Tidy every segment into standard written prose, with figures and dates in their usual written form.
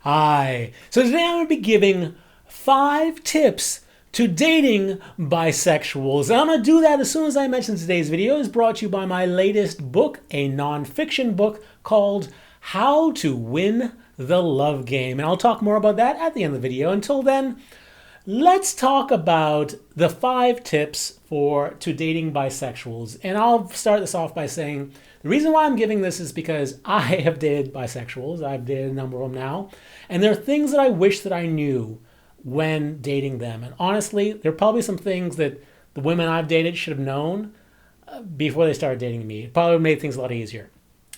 Hi. So today I'm going to be giving 5 tips to dating bisexuals. And I'm going to do that as soon as I mention today's video is brought to you by my latest book, a non-fiction book called How to Win the Love Game. And I'll talk more about that at the end of the video. Until then, let's talk about the 5 tips to dating bisexuals. And I'll start this off by saying the reason why I'm giving this is because I have dated bisexuals. I've dated a number of them now. And there are things that I wish that I knew when dating them. And honestly, there are probably some things that the women I've dated should have known before they started dating me. It probably made things a lot easier.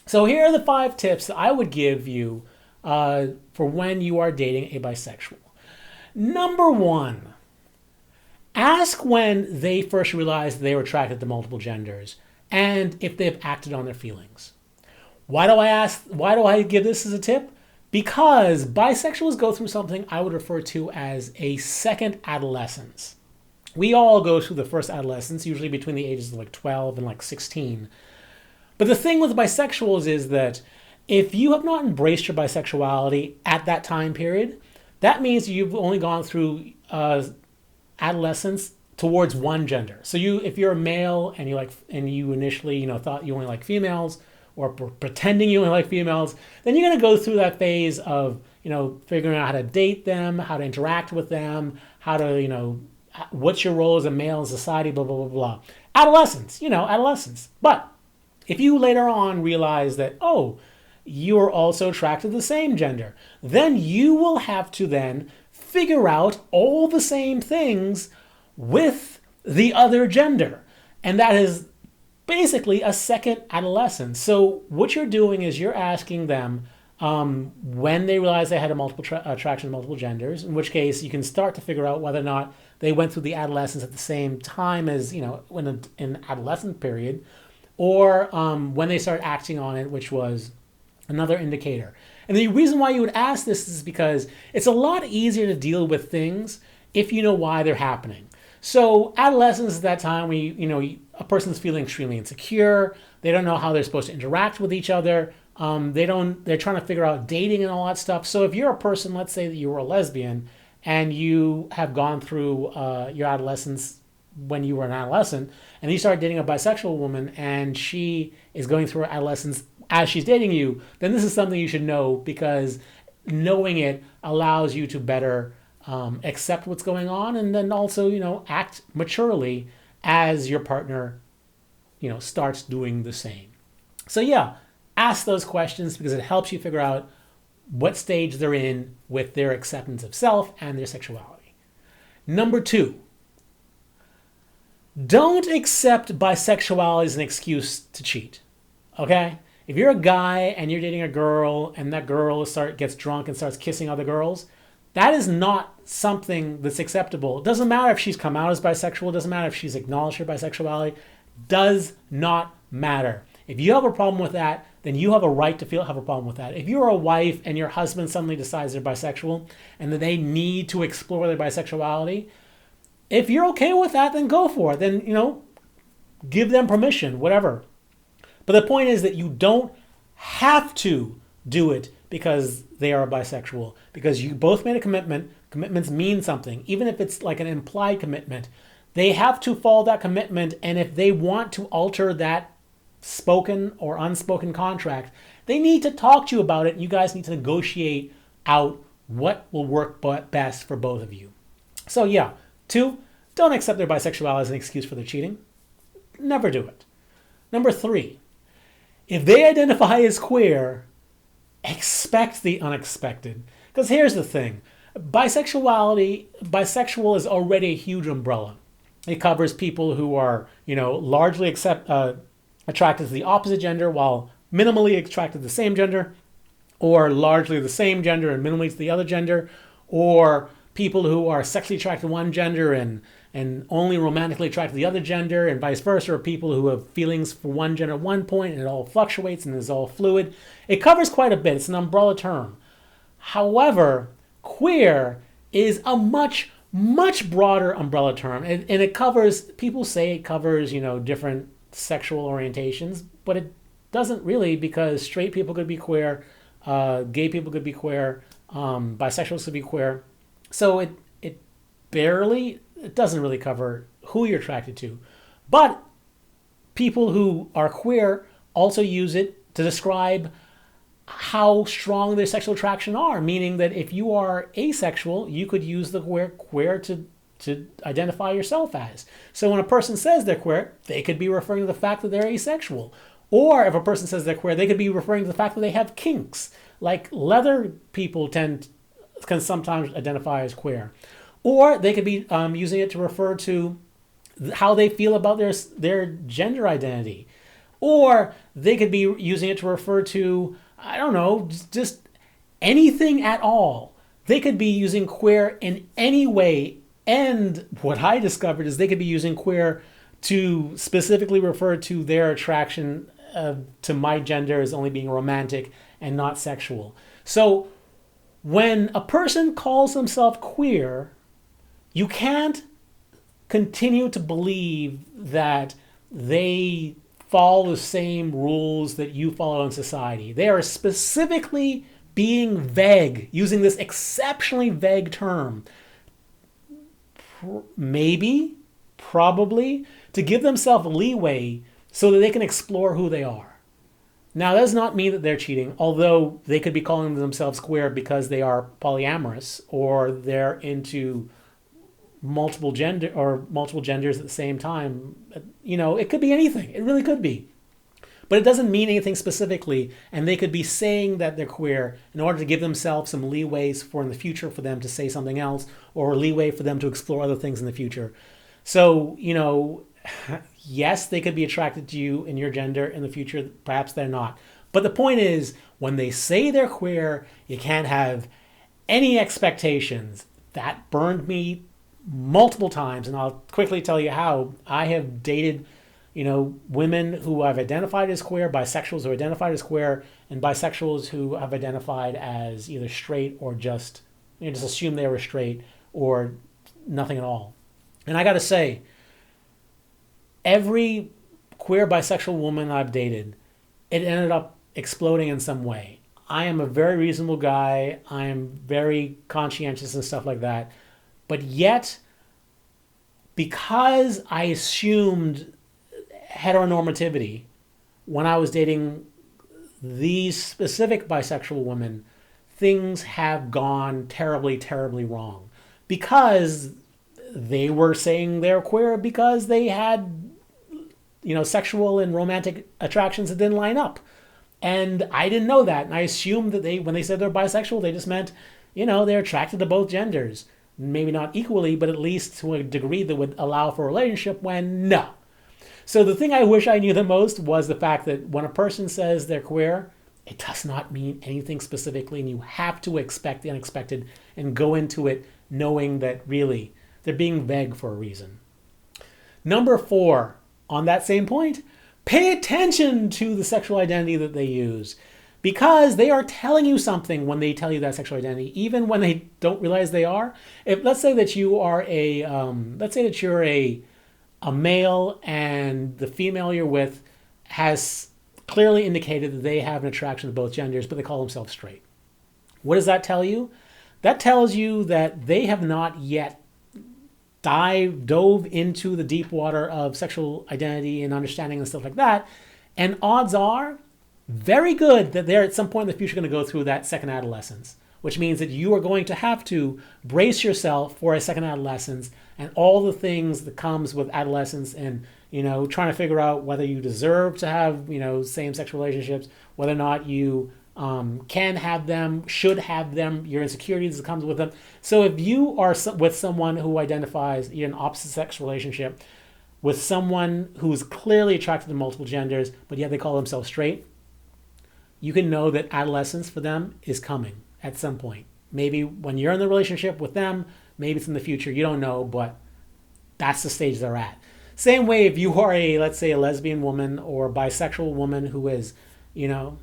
So here are the 5 tips that I would give you for when you are dating a bisexual. Number 1, ask when they first realized they were attracted to multiple genders and if they've acted on their feelings. Why do I give this as a tip? Because bisexuals go through something I would refer to as a second adolescence. We all go through the first adolescence, usually between the ages of like 12 and like 16. But the thing with bisexuals is that if you have not embraced your bisexuality at that time period, that means you've only gone through adolescence towards one gender. So if you're a male and you initially thought you only like females, or pretending you only like females, then you're going to go through that phase of figuring out how to date them, how to interact with them, how to what's your role as a male in society, blah blah blah blah. Adolescence, adolescence. But if you later on realize that you are also attracted to the same gender, then you will have to then figure out all the same things with the other gender. And that is basically a second adolescence. So what you're doing is you're asking them when they realize they had a attraction to multiple genders, in which case you can start to figure out whether or not they went through the adolescence at the same time as, in an adolescent period, or when they start acting on it, which was another indicator. And the reason why you would ask this is because it's a lot easier to deal with things if you know why they're happening. So adolescence is that time a person's feeling extremely insecure. They don't know how they're supposed to interact with each other. They're trying to figure out dating and all that stuff. So if you're a person, let's say that you were a lesbian and you have gone through your adolescence when you were an adolescent, and you start dating a bisexual woman and she is going through her adolescence as she's dating you, then this is something you should know, because knowing it allows you to better accept what's going on, and then also act maturely as your partner starts doing the same. So yeah, ask those questions because it helps you figure out what stage they're in with their acceptance of self and their sexuality. Number 2, don't accept bisexuality as an excuse to cheat. Okay? If you're a guy and you're dating a girl and that girl gets drunk and starts kissing other girls, that is not something that's acceptable. It doesn't matter if she's come out as bisexual. It doesn't matter if she's acknowledged her bisexuality. Does not matter. If you have a problem with that, then you have a right to have a problem with that. If you're a wife and your husband suddenly decides they're bisexual and that they need to explore their bisexuality, if you're okay with that, then go for it. Then, give them permission, whatever. But the point is that you don't have to do it because they are bisexual, because you both made a commitment. Commitments mean something. Even if it's like an implied commitment, they have to follow that commitment. And if they want to alter that spoken or unspoken contract, they need to talk to you about it. You guys need to negotiate out what will work best for both of you. So yeah, 2, don't accept their bisexuality as an excuse for their cheating. Never do it. Number 3, if they identify as queer, expect the unexpected. Because here's the thing. Bisexual is already a huge umbrella. It covers people who are, largely attracted to the opposite gender while minimally attracted to the same gender, or largely the same gender and minimally to the other gender, or people who are sexually attracted to one gender and only romantically attracted to the other gender, and vice versa, or people who have feelings for one gender at one point and it all fluctuates and is all fluid. It covers quite a bit. It's an umbrella term. However, queer is a much, much broader umbrella term, and it covers, people say it covers, different sexual orientations, but it doesn't really, because straight people could be queer, gay people could be queer, Bisexuals could be queer. So it doesn't really cover who you're attracted to. But people who are queer also use it to describe how strong their sexual attraction are, meaning that if you are asexual, you could use the word queer to identify yourself as. So when a person says they're queer, they could be referring to the fact that they're asexual. Or if a person says they're queer, they could be referring to the fact that they have kinks. Like leather people can sometimes identify as queer. Or they could be using it to refer to how they feel about their gender identity. Or they could be using it to refer to, I don't know, just anything at all. They could be using queer in any way. And what I discovered is they could be using queer to specifically refer to their attraction to my gender as only being romantic and not sexual. So when a person calls themselves queer, you can't continue to believe that they follow the same rules that you follow in society. They are specifically being vague, using this exceptionally vague term. Maybe, probably, to give themselves leeway so that they can explore who they are. Now, that does not mean that they're cheating, although they could be calling themselves queer because they are polyamorous or they're into multiple genders at the same time. You know, it could be anything. It really could be. But it doesn't mean anything specifically, and they could be saying that they're queer in order to give themselves some leeways for in the future for them to say something else, or leeway for them to explore other things in the future. So, you know, yes, they could be attracted to you in your gender in the future. Perhaps they're not. But the point is, when they say they're queer, you can't have any expectations. That burned me multiple times, and I'll quickly tell you how. I have dated, you know, women who have identified as queer, bisexuals who identified as queer, and bisexuals who have identified as either straight or just, you know, just assume they were straight or nothing at all. And I got to say, every queer bisexual woman I've dated, it ended up exploding in some way. I am a very reasonable guy. I am very conscientious and stuff like that. But yet, because I assumed heteronormativity when I was dating these specific bisexual women, things have gone terribly, terribly wrong. Because they were saying they're queer because they had, you know, sexual and romantic attractions that didn't line up. And I didn't know that. And I assumed that when they said they're bisexual, they just meant, you know, they're attracted to both genders. Maybe not equally, but at least to a degree that would allow for a relationship, when no. So the thing I wish I knew the most was the fact that when a person says they're queer, it does not mean anything specifically, and you have to expect the unexpected and go into it knowing that really they're being vague for a reason. Number 4, on that same point, pay attention to the sexual identity that they use, because they are telling you something when they tell you that sexual identity, even when they don't realize they are. If let's say that you are a male and the female you're with has clearly indicated that they have an attraction to both genders, but they call themselves straight. What does that tell you? That tells you that they have not yet dove into the deep water of sexual identity and understanding and stuff like that. And odds are very good that they're at some point in the future going to go through that second adolescence, which means that you are going to have to brace yourself for a second adolescence and all the things that comes with adolescence, and, you know, trying to figure out whether you deserve to have, you know, same-sex relationships, whether or not you can have them, should have them, your insecurities that comes with them. So if you are with someone who identifies in an opposite sex relationship with someone who's clearly attracted to multiple genders, but yet they call themselves straight, you can know that adolescence for them is coming at some point. Maybe when you're in the relationship with them, maybe it's in the future, you don't know, but that's the stage they're at. Same way if you are let's say a lesbian woman or a bisexual woman who is, you know,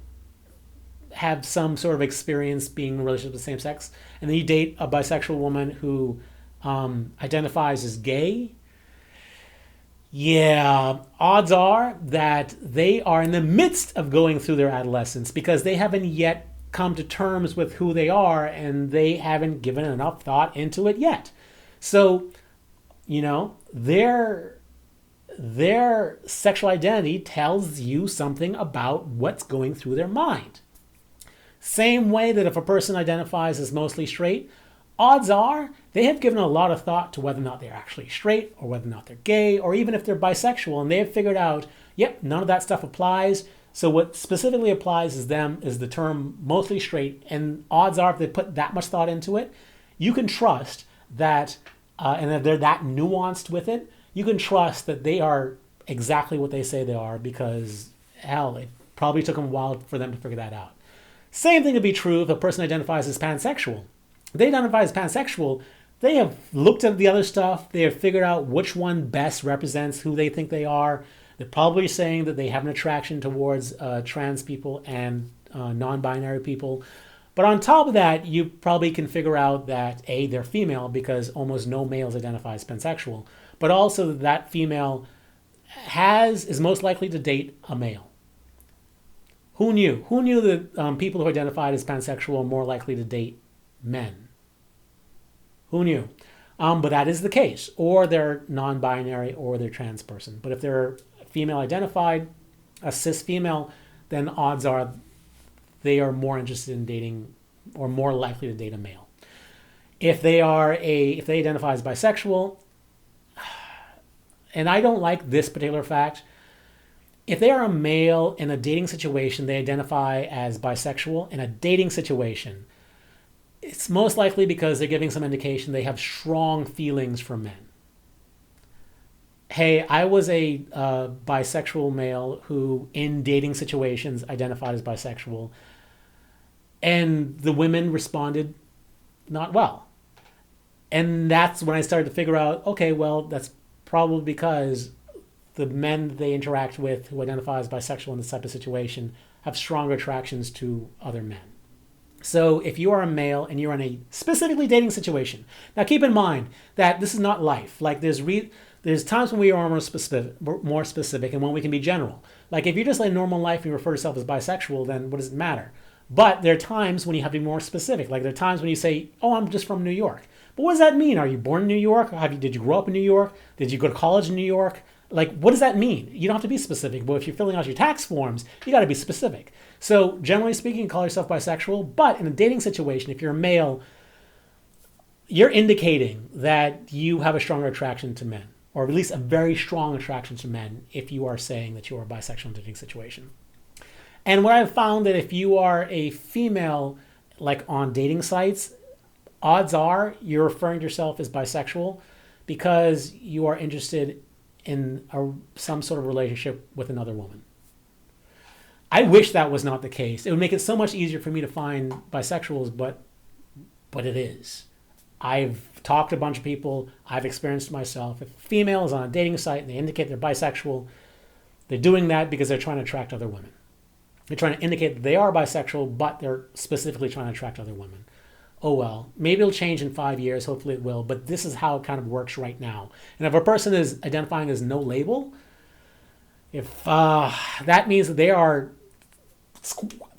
have some sort of experience being in a relationship with the same sex, and then you date a bisexual woman who identifies as gay, yeah, odds are that they are in the midst of going through their adolescence because they haven't yet come to terms with who they are, and they haven't given enough thought into it yet. So, you know, their sexual identity tells you something about what's going through their mind. Same way that if a person identifies as mostly straight, odds are they have given a lot of thought to whether or not they're actually straight, or whether or not they're gay, or even if they're bisexual, and they have figured out, yep, none of that stuff applies. So what specifically applies is the term mostly straight, and odds are if they put that much thought into it, you can trust that, and if they're that nuanced with it, you can trust that they are exactly what they say they are, because hell, it probably took them a while for them to figure that out. Same thing would be true if a person identifies as pansexual. If they identify as pansexual, they have looked at the other stuff, they have figured out which one best represents who they think they are. They're probably saying that they have an attraction towards trans people and non-binary people. But on top of that, you probably can figure out that A, they're female, because almost no males identify as pansexual, but also that female is most likely to date a male. Who knew? Who knew that people who identified as pansexual are more likely to date men? Who knew? But that is the case. Or they're non-binary, or they're trans person. But if they're female identified, a cis female, then odds are they are more interested in dating, or more likely to date a male. If they identify as bisexual, and I don't like this particular fact, if they are a male in a dating situation, they identify as bisexual in a dating situation, it's most likely because they're giving some indication they have strong feelings for men. Hey, I was a bisexual male who, in dating situations, identified as bisexual, and the women responded not well. And that's when I started to figure out, okay, well, that's probably because the men they interact with who identify as bisexual in this type of situation have stronger attractions to other men. So if you are a male and you're in a specifically dating situation, now keep in mind that this is not life. Like there's times when we are more specific and when we can be general. Like if you're just like normal life and you refer to yourself as bisexual, then what does it matter? But there are times when you have to be more specific. Like there are times when you say, oh, I'm just from New York. But what does that mean? Are you born in New York? Did you grow up in New York? Did you go to college in New York? Like, what does that mean? You don't have to be specific. But if you're filling out your tax forms, you got to be specific. So generally speaking, you call yourself bisexual. But in a dating situation, if you're a male, you're indicating that you have a stronger attraction to men, or at least a very strong attraction to men, if you are saying that you are bisexual in a dating situation. And what I've found that if you are a female, like on dating sites, odds are you're referring to yourself as bisexual because you are interested in some sort of relationship with another woman. I wish that was not the case. It would make it so much easier for me to find bisexuals, but it is. I've talked to a bunch of people. I've experienced myself. If a female is on a dating site and they indicate they're bisexual, they're doing that because they're trying to attract other women. They're trying to indicate that they are bisexual, but they're specifically trying to attract other women. Oh well, maybe it'll change in 5 years. Hopefully it will. But this is how it kind of works right now. And if a person is identifying as no label, if that means that they are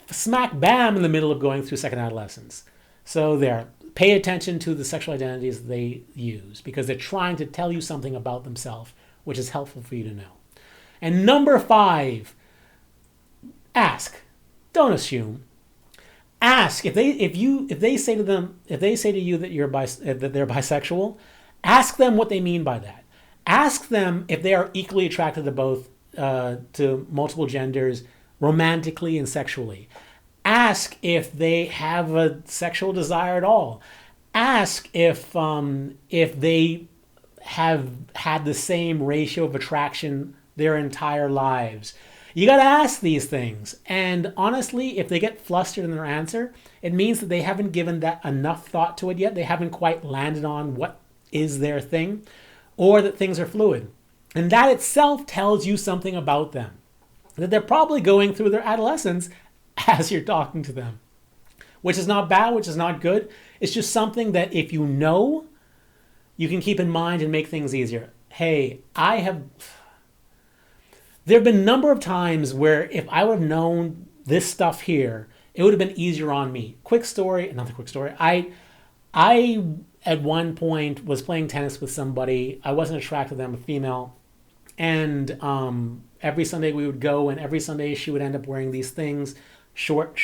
smack bam in the middle of going through second adolescence. So pay attention to the sexual identities they use because they're trying to tell you something about themselves, which is helpful for you to know. And number 5, ask. Don't assume. Ask if they say to you that that they're bisexual, ask them what they mean by that. Ask them if they are equally attracted to both to multiple genders, romantically and sexually. Ask if they have a sexual desire at all. Ask if they have had the same ratio of attraction their entire lives. You got to ask these things. And honestly, if they get flustered in their answer, it means that they haven't given that enough thought to it yet. They haven't quite landed on what is their thing, or that things are fluid. And that itself tells you something about them, that they're probably going through their adolescence as you're talking to them, which is not bad, which is not good. It's just something that if you know, you can keep in mind and make things easier. Hey, there have been a number of times where if I would have known this stuff here, it would have been easier on me. Quick story, another quick story. I at one point was playing tennis with somebody. I wasn't attracted to them, a female. And every Sunday we would go, and every Sunday she would end up wearing these things, short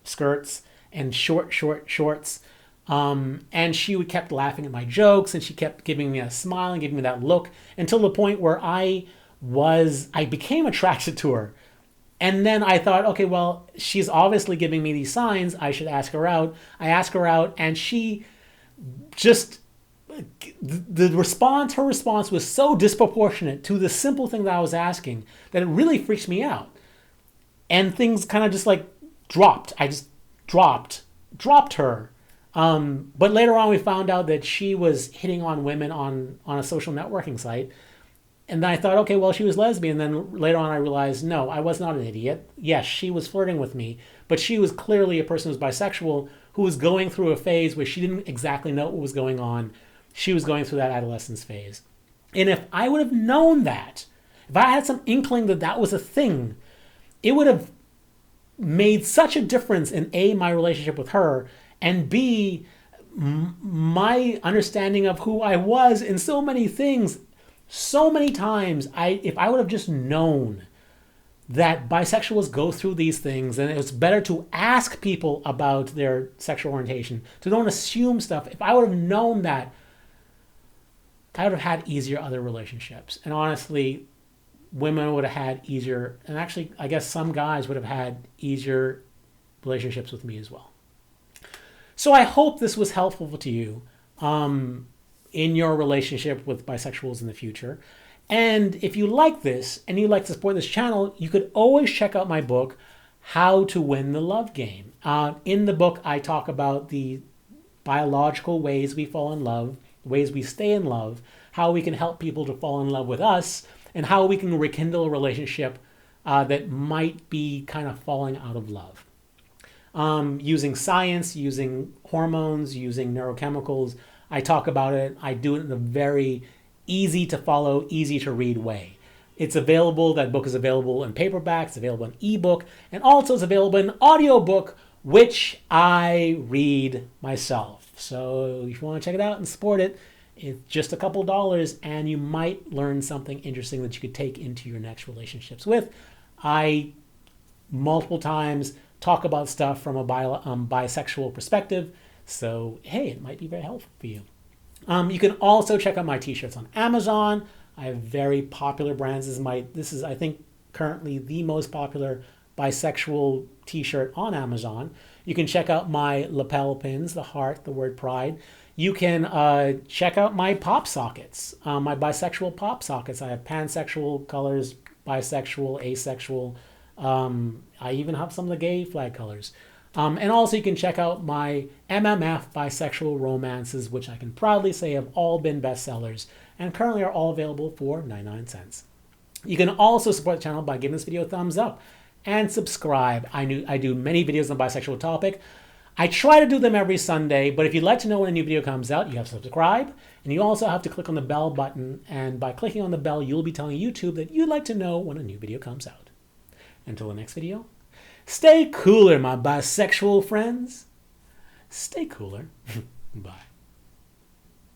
skirts and short shorts. And she kept laughing at my jokes, and she kept giving me a smile and giving me that look until the point where I became attracted to her. And then I thought, okay, well, she's obviously giving me these signs. I should ask her out. I asked her out, and she just, her response was so disproportionate to the simple thing that I was asking that it really freaked me out. And things kind of just like dropped. I just dropped her. But later on, we found out that she was hitting on women on a social networking site. And then I thought, okay, well, she was lesbian. Then later on, I realized, no, I was not an idiot. Yes, she was flirting with me, but she was clearly a person who was bisexual, who was going through a phase where she didn't exactly know what was going on. She was going through that adolescence phase. And if I would have known that, if I had some inkling that that was a thing, it would have made such a difference in A, my relationship with her, and B, my understanding of who I was in so many things. So many times, if I would have just known that bisexuals go through these things, and it's better to ask people about their sexual orientation, to don't assume stuff. If I would have known that, I would have had easier other relationships. And honestly, women would have had easier, and actually, I guess some guys would have had easier relationships with me as well. So I hope this was helpful to you in your relationship with bisexuals in the future. And if you like this and you'd like to support this channel, you could always check out my book, How to Win the Love Game. In the book, I talk about the biological ways we fall in love, ways we stay in love, how we can help people to fall in love with us, and how we can rekindle a relationship that might be kind of falling out of love. Using science, using hormones, using neurochemicals. I talk about it. I do it in a very easy to follow, easy to read way. It's available. That book is available in paperback. It's available in ebook, and also it's available in audiobook, which I read myself. So if you want to check it out and support it, it's just a couple dollars, and you might learn something interesting that you could take into your next relationships with. I multiple times talk about stuff from a bisexual perspective. So, hey, it might be very helpful for you. You can also check out my t-shirts on Amazon. I have very popular brands. This is, I think, currently the most popular bisexual t-shirt on Amazon. You can check out my lapel pins, the heart, the word pride. You can check out my pop sockets, my bisexual pop sockets. I have pansexual colors, bisexual, asexual. I even have some of the gay flag colors. And also you can check out my MMF bisexual romances, which I can proudly say have all been bestsellers and currently are all available for 99 cents. You can also support the channel by giving this video a thumbs up and subscribe. I do many videos on the bisexual topic. I try to do them every Sunday, but if you'd like to know when a new video comes out, you have to subscribe, and you also have to click on the bell button, and by clicking on the bell, you'll be telling YouTube that you'd like to know when a new video comes out. Until the next video, stay cooler, my bisexual friends. Stay cooler. Bye.